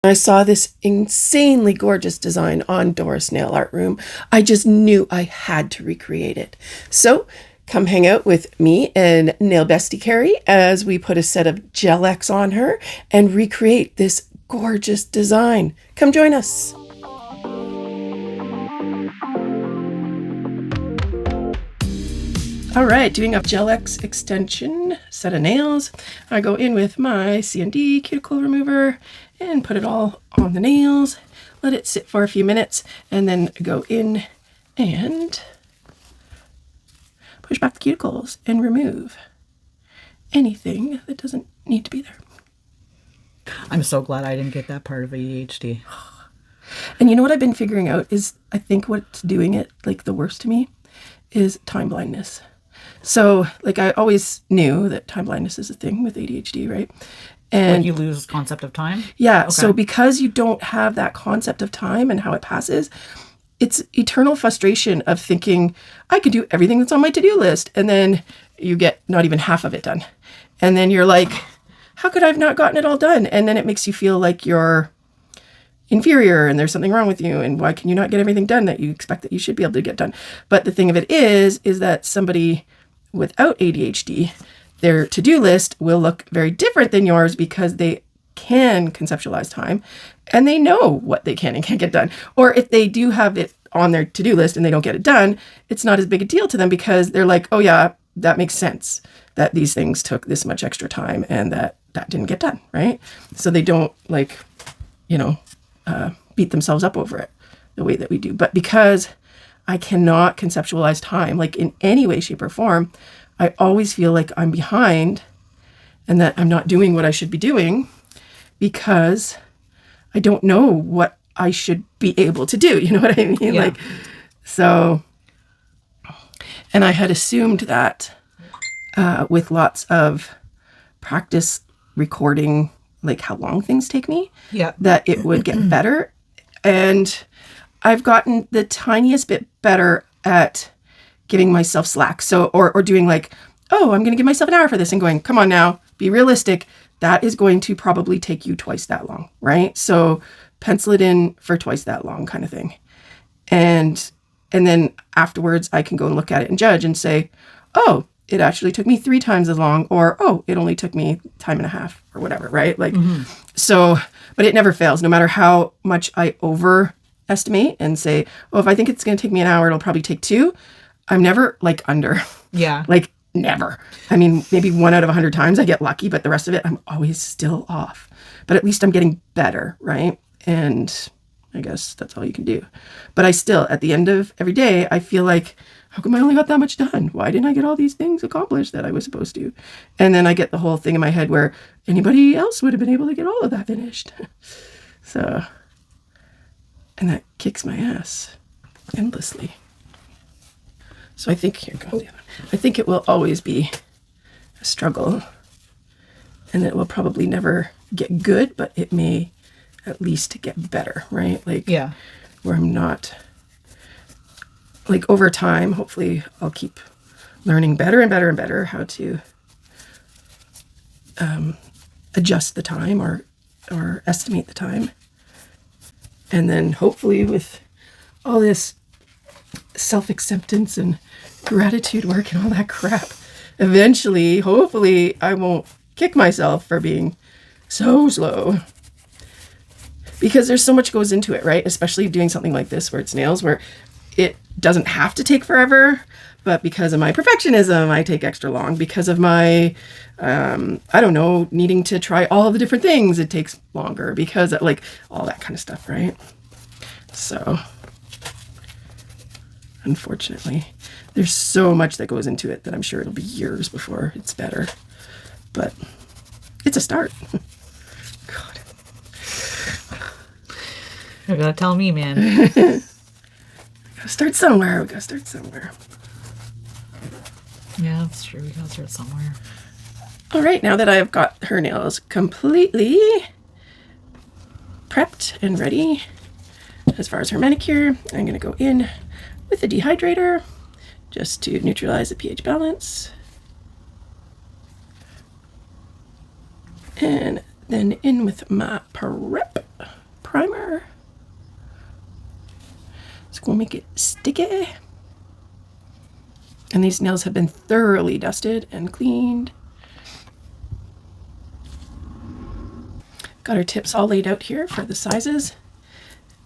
I saw this insanely gorgeous design on Doris Nail Art Room. I just knew I had to recreate it. So come hang out with me and Nail Bestie Carrie as we put a set of Gel X on her and recreate this gorgeous design. Come join us. All right, doing a Gel X extension set of nails. I go in with my C&D cuticle remover and put it all on the nails. Let it sit for a few minutes and then go in and push back the cuticles and remove anything that doesn't need to be there. I'm so glad I didn't get that part of ADHD. And you know what I've been figuring out is I think what's doing it like the worst to me is time blindness. So like I always knew that time blindness is a thing with ADHD, right? And like you lose concept of time? Yeah. Okay. So because you don't have that concept of time and how it passes, it's eternal frustration of thinking I can do everything that's on my to-do list. And then you get not even half of it done. And then you're like, how could I have not gotten it all done? And then it makes you feel like you're inferior and there's something wrong with you. And why can you not get everything done that you expect that you should be able to get done? But the thing of it is that somebody without ADHD, their to-do list will look very different than yours because they can conceptualize time and they know what they can and can't get done. Or if they do have it on their to-do list and they don't get it done, it's not as big a deal to them because they're like, oh yeah, that makes sense that these things took this much extra time and that didn't get done, right? So they don't like, beat themselves up over it the way that we do. But because I cannot conceptualize time, like in any way, shape, or form, I always feel like I'm behind and that I'm not doing what I should be doing because I don't know what I should be able to do. You know what I mean? Yeah. And I had assumed that with lots of practice recording, like how long things take me, that it would get better. And I've gotten the tiniest bit better at giving myself slack. So, or doing like, oh, I'm going to give myself an hour for this and going, come on now, be realistic. That is going to probably take you twice that long, right? So pencil it in for twice that long kind of thing. And then afterwards I can go and look at it and judge and say, oh, it actually took me 3 times as long, or, oh, it only took me time and a half or whatever, right? Like, So, but it never fails, no matter how much I overestimate and say, oh, if I think it's going to take me an hour, it'll probably take 2. I'm never like under. Yeah. Like never. I mean, maybe 1 out of 100 times I get lucky, but the rest of it, I'm always still off. But at least I'm getting better, right? And I guess that's all you can do. But I still, at the end of every day, I feel like, how come I only got that much done? Why didn't I get all these things accomplished that I was supposed to? And then I get the whole thing in my head where anybody else would have been able to get all of that finished. So, and that kicks my ass endlessly. So I think, I think it will always be a struggle and it will probably never get good, but it may at least get better, right? Like, yeah, where I'm not, like over time, hopefully I'll keep learning better and better and better how to adjust the time or estimate the time. And then hopefully with all this self-acceptance and gratitude work and all that crap, eventually, hopefully I won't kick myself for being so slow. Because there's so much goes into it, right? Especially doing something like this where it's nails, where it doesn't have to take forever, but because of my perfectionism, I take extra long. Because of my, needing to try all the different things, it takes longer because of, like, all that kind of stuff, right? So, unfortunately, there's so much that goes into it that I'm sure it'll be years before it's better. But it's a start. God. You gotta tell me, man. Gotta start somewhere. We gotta start somewhere. Yeah, that's true. We gotta start somewhere. All right, now that I've got her nails completely prepped and ready, as far as her manicure, I'm gonna go in with the dehydrator just to neutralize the pH balance. And then in with my prep. primer. It's going to make it sticky. And these nails have been thoroughly dusted and cleaned. Got our tips all laid out here for the sizes.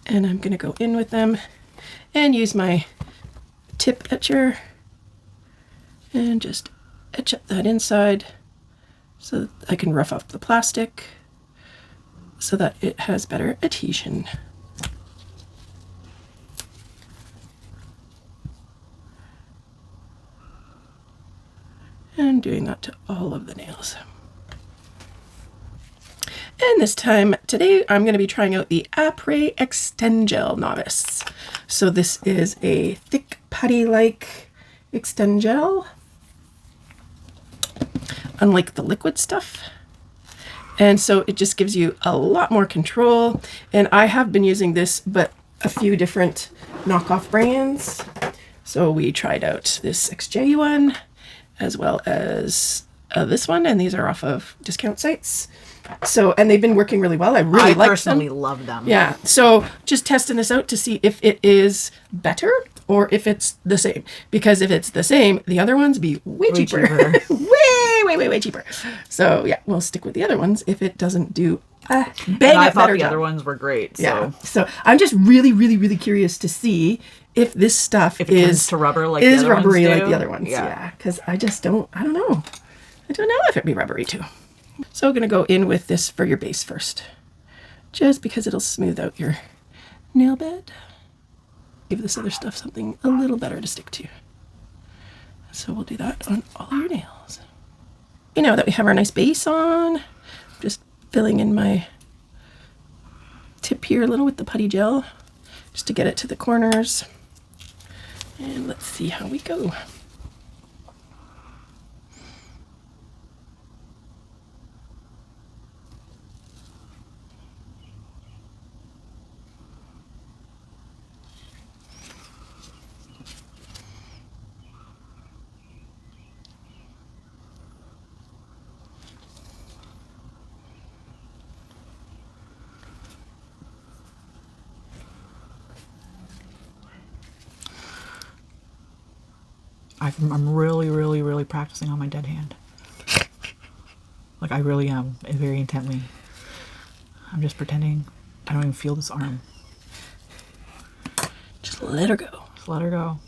And I'm going to go in with them and use my tip etcher and just etch up that inside so that I can rough up the plastic so that it has better adhesion. And doing that to all of the nails. And this time today, I'm going to be trying out the Après Extend Gel Novice. So this is a thick putty-like extend gel, unlike the liquid stuff. And so it just gives you a lot more control. And I have been using this, but a few different knockoff brands. So we tried out this XJ one, as well as this one, and these are off of discount sites. So, and they've been working really well. I like them. I personally love them. Yeah. So just testing this out to see if it is better or if it's the same. Because if it's the same, the other ones be way cheaper. way cheaper. So yeah, we'll stick with the other ones if it doesn't do a bang I up thought better the job. other ones were great. So. Yeah. So I'm just really curious to see if this stuff turns to rubber like is the other rubbery ones do. like the other ones. Yeah. Because I don't know. I don't know if it'd be rubbery too. So I'm going to go in with this for your base first, just because it'll smooth out your nail bed. Give this other stuff something a little better to stick to. So we'll do that on all your nails. You know that we have our nice base on, just filling in my tip here a little with the putty gel, just to get it to the corners. And let's see how we go. I'm really practicing on my dead hand. Like, I really am, very intently. I'm just pretending I don't even feel this arm. Just let her go. Just let her go.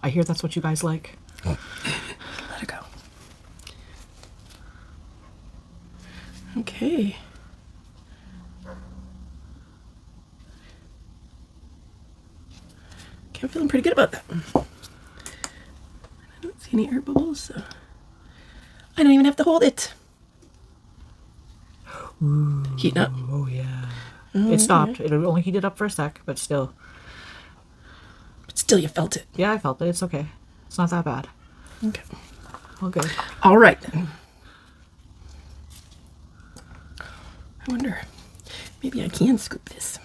I hear that's what you guys like. Let her go. Okay. Okay, I'm feeling pretty good about that. I don't see any air bubbles, so I don't even have to hold it. Ooh, Heating up. Oh yeah. It stopped. Yeah. It only heated up for a sec, but still. But still, you felt it. Yeah, I felt it. It's okay. It's not that bad. Okay. All good. All right then. I wonder, maybe I can scoop this.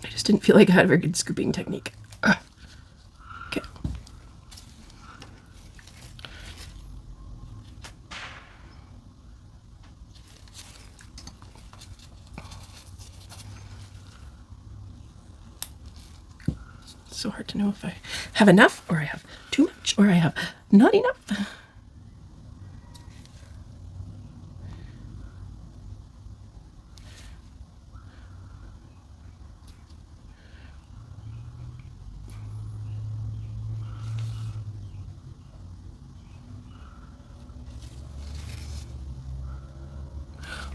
I just didn't feel like I had a very good scooping technique. Okay. It's so hard to know if I have enough or I have too much or I have not enough.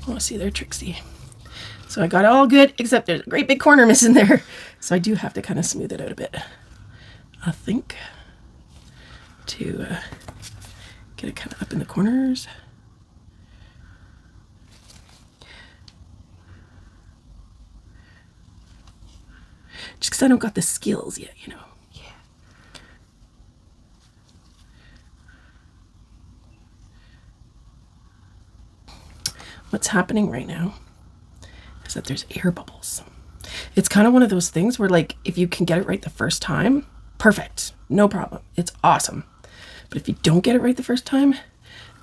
Oh, see, they're tricksy. So I got it all good, except there's a great big corner missing there. So I do have to kind of smooth it out a bit, I think, to get it kind of up in the corners. Just because I don't got the skills yet, you know. What's happening right now is that there's air bubbles. It's kind of one of those things where, like, if you can get it right the first time, perfect, no problem, it's awesome. But if you don't get it right the first time,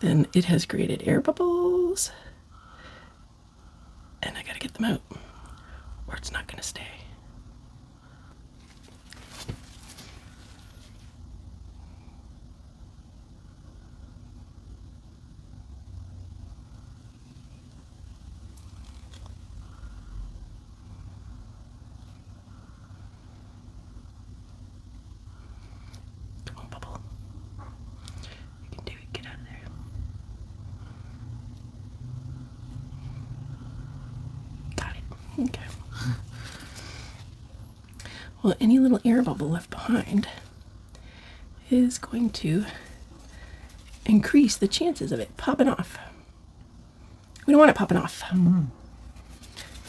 then it has created air bubbles, and I gotta get them them out or it's not going to stay. Okay. Well, any little air bubble left behind is going to increase the chances of it popping off. We don't want it popping off. Mm-hmm.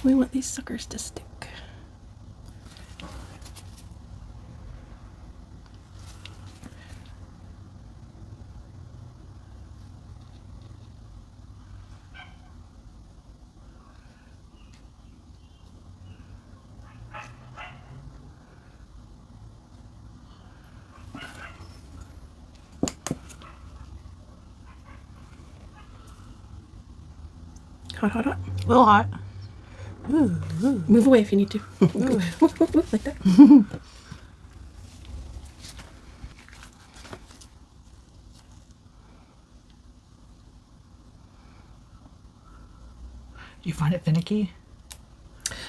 We want these suckers to stick. Hot, hot, hot. A little hot. Ooh, ooh. Move away if you need to. Like that. Do you find it finicky?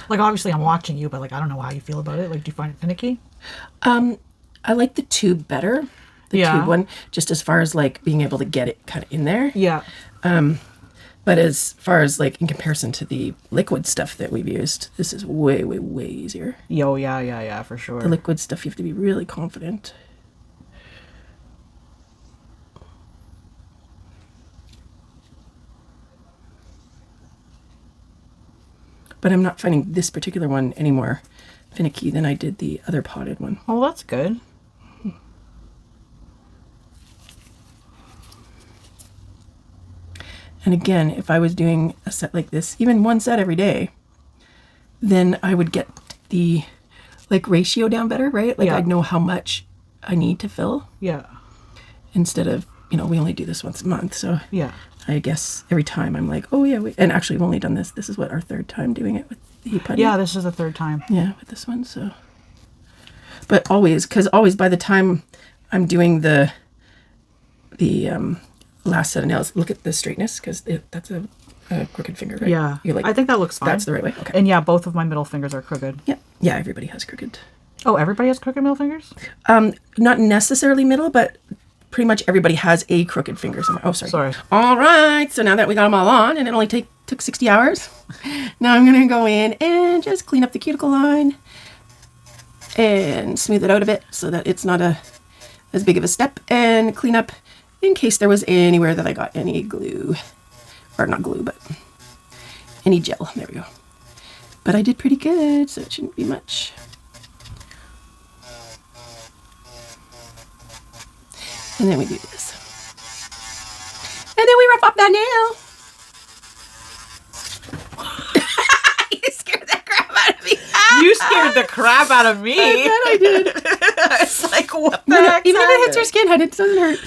Like, obviously I'm watching you, but like, I don't know how you feel about it. Like, do you find it finicky? I like the tube better. The tube one, just as far as like being able to get it kind of in there. Yeah. But as far as like in comparison to the liquid stuff that we've used, this is way, way, way easier. Yo, yeah, for sure. The liquid stuff, you have to be really confident. But I'm not finding this particular one any more finicky than I did the other potted one. Oh, that's good. And again, if I was doing a set like this, even one set every day, then I would get the like ratio down better, right? Like I'd know how much I need to fill. Yeah. Instead of, we only do this once a month. So yeah, I guess every time I'm like, oh yeah, and actually we've only done this. This is what, our third time doing it with the heat putty. Yeah, this is the third time. Yeah, with this one. So, but always by the time I'm doing the last set of nails, look at the straightness, because that's a crooked finger, right? Yeah. You're like, I think that looks fine. That's the right way. Okay. And yeah, both of my middle fingers are crooked. Yeah. Yeah, everybody has crooked. Oh, everybody has crooked middle fingers? Not necessarily middle, but pretty much everybody has a crooked finger somewhere. Oh, sorry. All right. So now that we got them all on, and it only took 60 hours, now I'm going to go in and just clean up the cuticle line and smooth it out a bit so that it's not as big of a step, and clean up in case there was anywhere that I got any glue, or not glue, but any gel. There we go. But I did pretty good, so it shouldn't be much. And then we do this. And then we rough up that nail. You scared the crap out of me. You scared the crap out of me. I bet I did. It's like, what the heck? Even if it hits your skin, it doesn't hurt.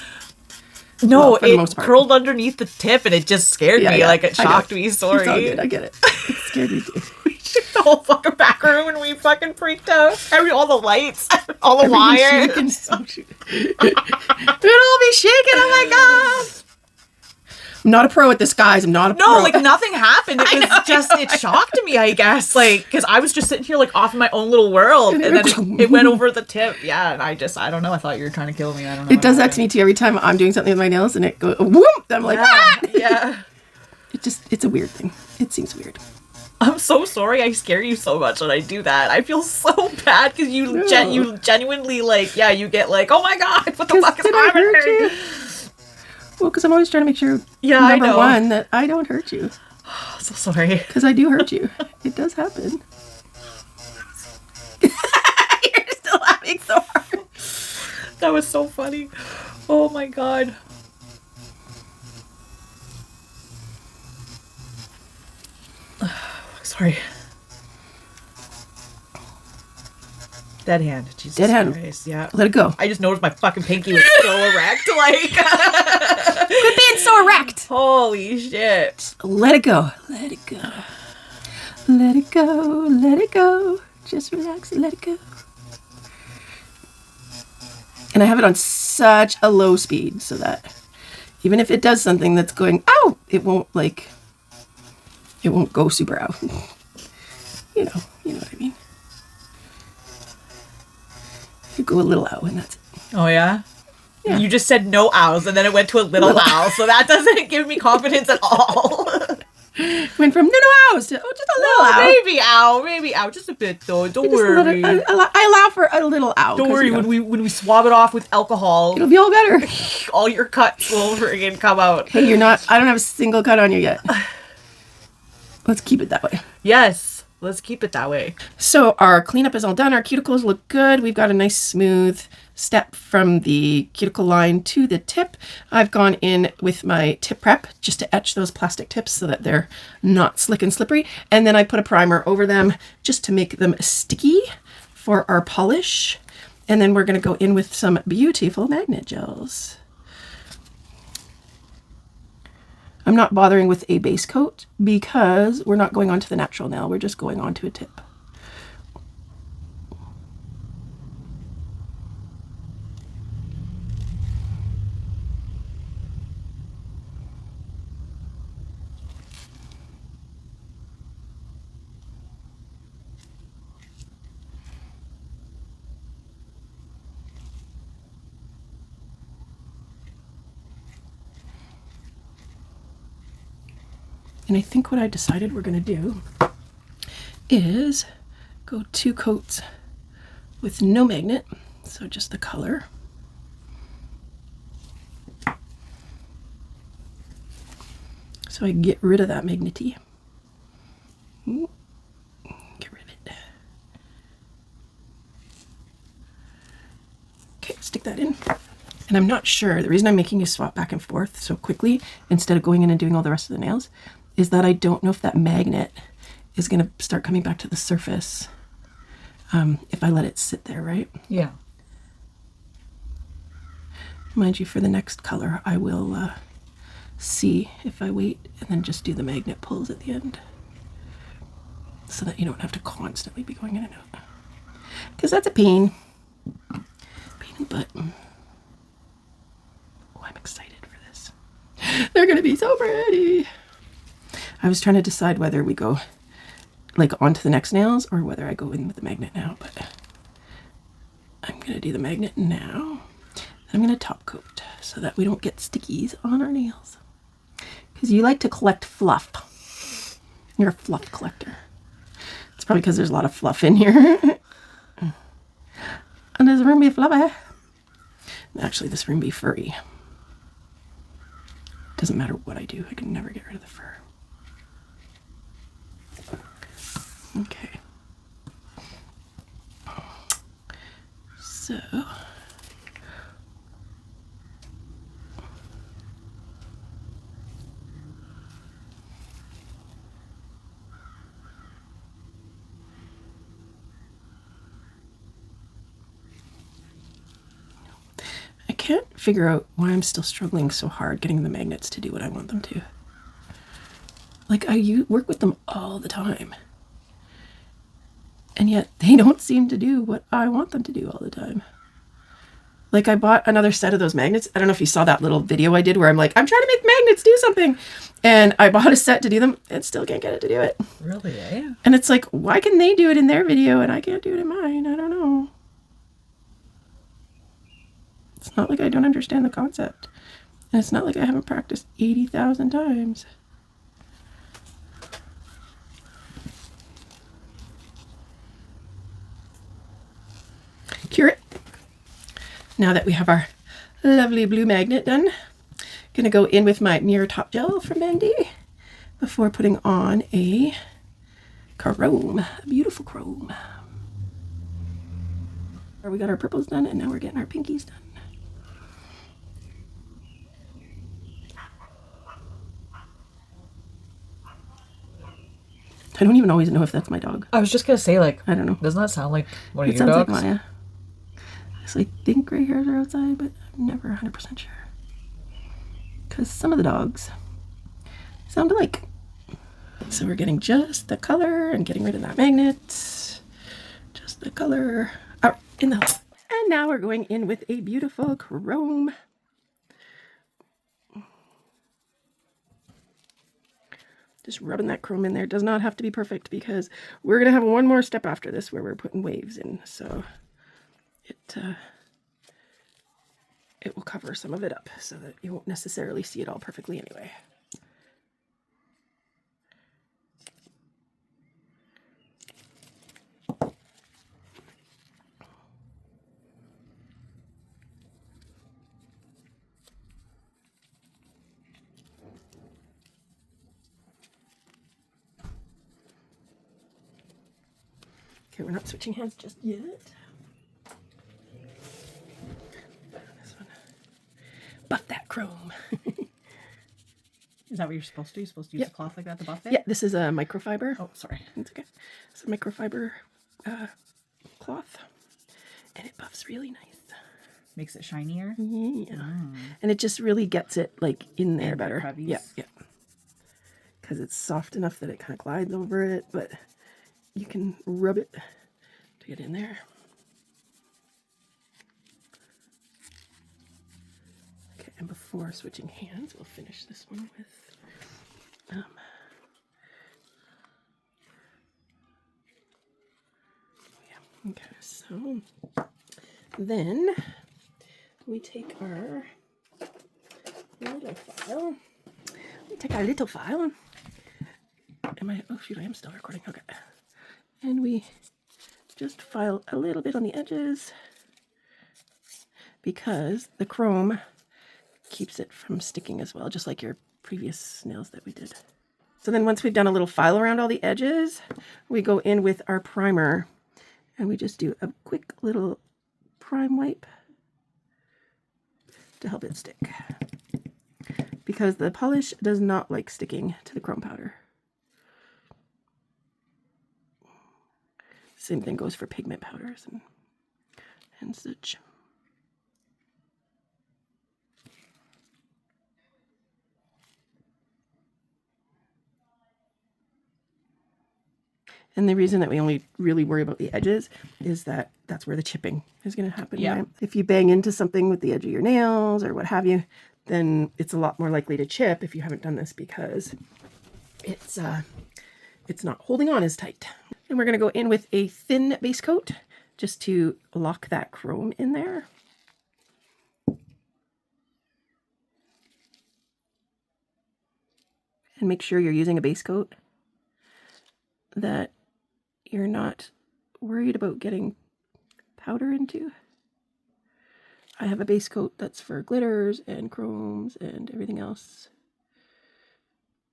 No, well, it curled underneath the tip and it just scared me. Yeah. Like, it shocked me. Sorry. It's all good. I get it. It scared me too. We shook the whole fucking back room and we fucking freaked out. All the lights, all the wires. It'll all be shaking. Oh my God. I'm not a pro at this, guys. I'm not a pro. No, like, nothing happened. It was just, it shocked me, I guess. Like, because I was just sitting here, like, off in my own little world. And then it went over the tip. Yeah, and I don't know. I thought you were trying to kill me. I don't know. It does that to me, too. Every time I'm doing something with my nails and it goes, whoop, I'm like, ah! Yeah. It's a weird thing. It seems weird. I'm so sorry I scare you so much when I do that. I feel so bad because you genuinely, like, you get like, oh my God, what the fuck is happening? Well, because I'm always trying to make sure, number one, that I don't hurt you. So sorry. Because I do hurt you. It does happen. You're still laughing so hard. That was so funny. Oh my God. Sorry. Dead hand. Jesus Dead hand. Christ. Yeah. Let it go. I just noticed my fucking pinky was so erect. Like, quit being so erect. Holy shit. Let it go. Let it go. Let it go, let it go. Just relax and let it go. And I have it on such a low speed so that even if it does something that's going ow, it won't go super out. You know what I mean. You go a little ow and that's it. Oh yeah? Yeah. You just said no owls and then it went to a little owl, so that doesn't give me confidence at all. Went from no owls to just a little ow. Maybe ow, just a bit though. Don't Just worry. I allow for a little ow. Don't worry, when we swab it off with alcohol, it'll be all better. all your cuts will friggin' come out. Hey, I don't have a single cut on you yet. Let's keep it that way. Yes, let's keep it that way. So our cleanup is all done. Our cuticles look good. We've got a nice smooth step from the cuticle line to the tip. I've gone in with my tip prep just to etch those plastic tips so that they're not slick and slippery. And then I put a primer over them just to make them sticky for our polish. And then we're going to go in with some beautiful magnet gels. I'm not bothering with a base coat because we're not going onto the natural nail. We're just going onto a tip. And I think what I decided we're going to do is go 2 coats with no magnet, so just the color. So I get rid of that magnety. Get rid of it. Okay, stick that in. And I'm not sure, the reason I'm making you swap back and forth so quickly instead of going in and doing all the rest of the nails is that I don't know if that magnet is going to start coming back to the surface if I let it sit there, right? Yeah. Mind you, for the next color, I will see if I wait and then just do the magnet pulls at the end so that you don't have to constantly be going in and out. Because that's a pain. Pain in the butt. Oh, I'm excited for this. They're going to be so pretty. I was trying to decide whether we go like onto the next nails or whether I go in with the magnet now, but I'm going to do the magnet now. I'm going to top coat so that we don't get stickies on our nails. Because you like to collect fluff. You're a fluff collector. It's probably because there's a lot of fluff in here. And this room be fluffy. Actually, this room be furry. Doesn't matter what I do, I can never get rid of the fur. Okay. So I can't figure out why I'm still struggling so hard getting the magnets to do what I want them to. Like, I work with them all the time. And yet they don't seem to do what I want them to do all the time. Like, I bought another set of those magnets. I don't know if you saw that little video I did where I'm like, I'm trying to make magnets do something. And I bought a set to do them and still can't get it to do it. Really, eh? And it's like, why can they do it in their video and I can't do it in mine? I don't know. It's not like I don't understand the concept. And it's not like I haven't practiced 80,000 times. Cure it. Now that we have our lovely blue magnet done, gonna go in with my mirror top gel from Bandi before putting on a chrome, a beautiful chrome. We got our purples done and now we're getting our pinkies done. I don't even always know if that's my dog. I was just gonna say, like, I don't know. Doesn't that sound like one of It your sounds dogs? like Maya. So I think gray hairs are outside, but I'm never 100% sure. Because some of the dogs sound alike. So we're getting just the color and getting rid of that magnet. Just the color out in the hole. And now we're going in with a beautiful chrome. Just rubbing that chrome in there. It does not have to be perfect because we're going to have one more step after this where we're putting waves in. So it will cover some of it up so that you won't necessarily see it all perfectly anyway. Okay, we're not switching hands just yet. This one. Buff that chrome. Is that what you're supposed to do? You're supposed to use a cloth like that to buff it? Yeah, this is a microfiber. Oh, sorry. It's okay. It's a microfiber cloth. And it buffs really nice. Makes it shinier? Yeah. And it just really gets it like in there better. Crevice. Yeah, yeah. Because it's soft enough that it kind of glides over it, but you can rub it to get in there. Okay, and before switching hands, we'll finish this one with yeah. Okay, so then we take our little file. Oh shoot, I am still recording. Okay. And we just file a little bit on the edges because the chrome keeps it from sticking as well, just like your previous nails that we did. So then once we've done a little file around all the edges, we go in with our primer and we just do a quick little prime wipe to help it stick. Because the polish does not like sticking to the chrome powder. Same thing goes for pigment powders and such. And the reason that we only really worry about the edges is that that's where the chipping is going to happen. Yeah. Right? If you bang into something with the edge of your nails or what have you, then it's a lot more likely to chip if you haven't done this because it's not holding on as tight. And we're going to go in with a thin base coat just to lock that chrome in there. And make sure you're using a base coat that you're not worried about getting powder into. I have a base coat that's for glitters and chromes and everything else,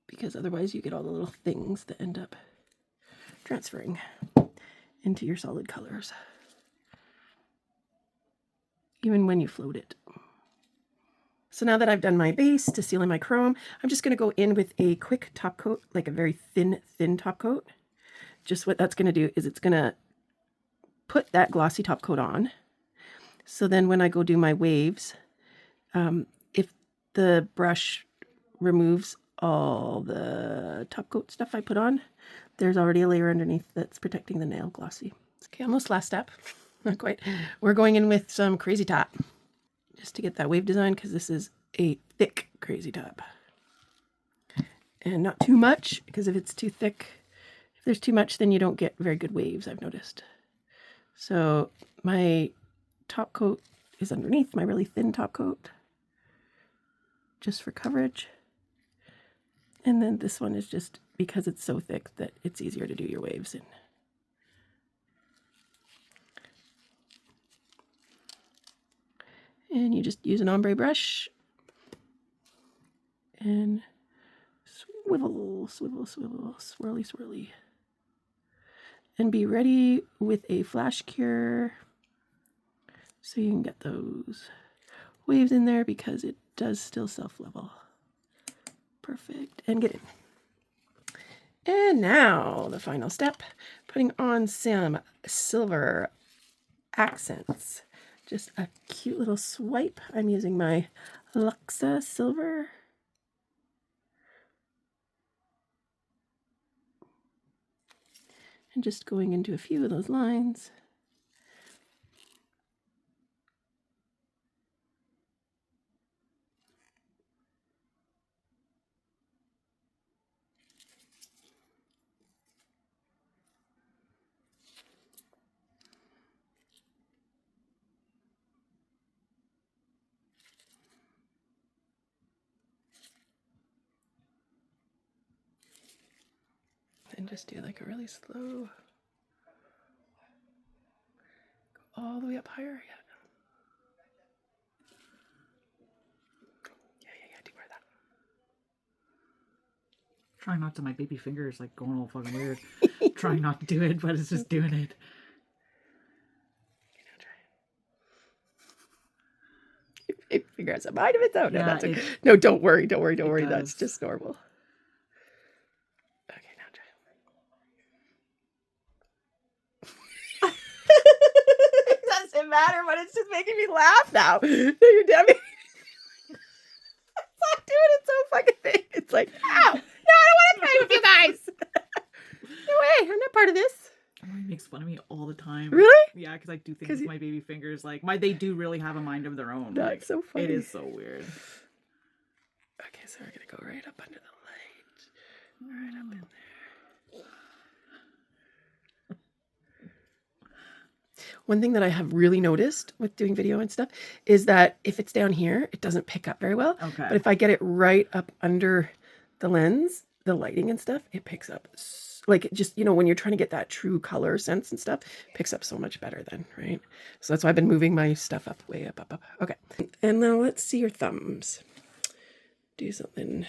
because otherwise you get all the little things that end up transferring into your solid colors, even when you float it. So now that I've done my base to seal in my chrome, I'm just going to go in with a quick top coat, like a very thin top coat. Just what that's going to do is it's going to put that glossy top coat on. So then when I go do my waves, if the brush removes all the top coat stuff I put on, there's already a layer underneath that's protecting the nail glossy. Okay, almost last step. Not quite. We're going in with some crazy top just to get that wave design, because this is a thick crazy top. And not too much, because if it's too thick, if there's too much, then you don't get very good waves, I've noticed. So my top coat is underneath, my really thin top coat, just for coverage. And then this one is just because it's so thick that it's easier to do your waves in. And you just use an ombre brush and swivel, swivel, swivel, swirly, swirly. And be ready with a flash cure so you can get those waves in there, because it does still self-level. Perfect. And get in. And now the final step, putting on some silver accents. Just a cute little swipe. I'm using my Luxa silver. And just going into a few of those lines. And just do like a really slow, go all the way up higher. Yeah, do more of that. Trying not to, my baby finger is like going all fucking weird. Trying not to do it, but it's just doing it. It figures out mind of its own. Yeah, No, that's okay. No, don't worry. That's just normal. Okay, now try. It doesn't matter, but it's just making me laugh now. No, you're Debbie. Stop doing it so fucking big. It's like, ow! No, I don't want to play with you guys. No way, I'm not part of this. Emily makes fun of me all the time. Really? Yeah, because I do things with my baby fingers. Like, they do really have a mind of their own. That's like, so funny. It is so weird. Okay, so we're going to go right up under the light. Right up in there. One thing that I have really noticed with doing video and stuff is that if it's down here, it doesn't pick up very well. Okay. But if I get it right up under the lens, the lighting and stuff, it picks up like just, when you're trying to get that true color sense and stuff, picks up so much better then, right? So that's why I've been moving my stuff up, way up. Okay. And now let's see your thumbs. Do something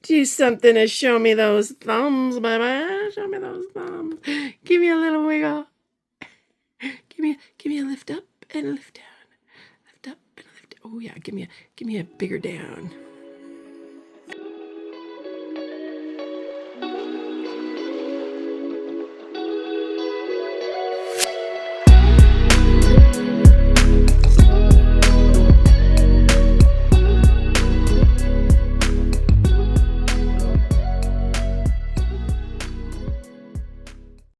to show me those thumbs, baby. Show me those thumbs. Give me a little wiggle. Give me a lift up and a lift down. Lift up and a lift down. Oh yeah, give me a bigger down.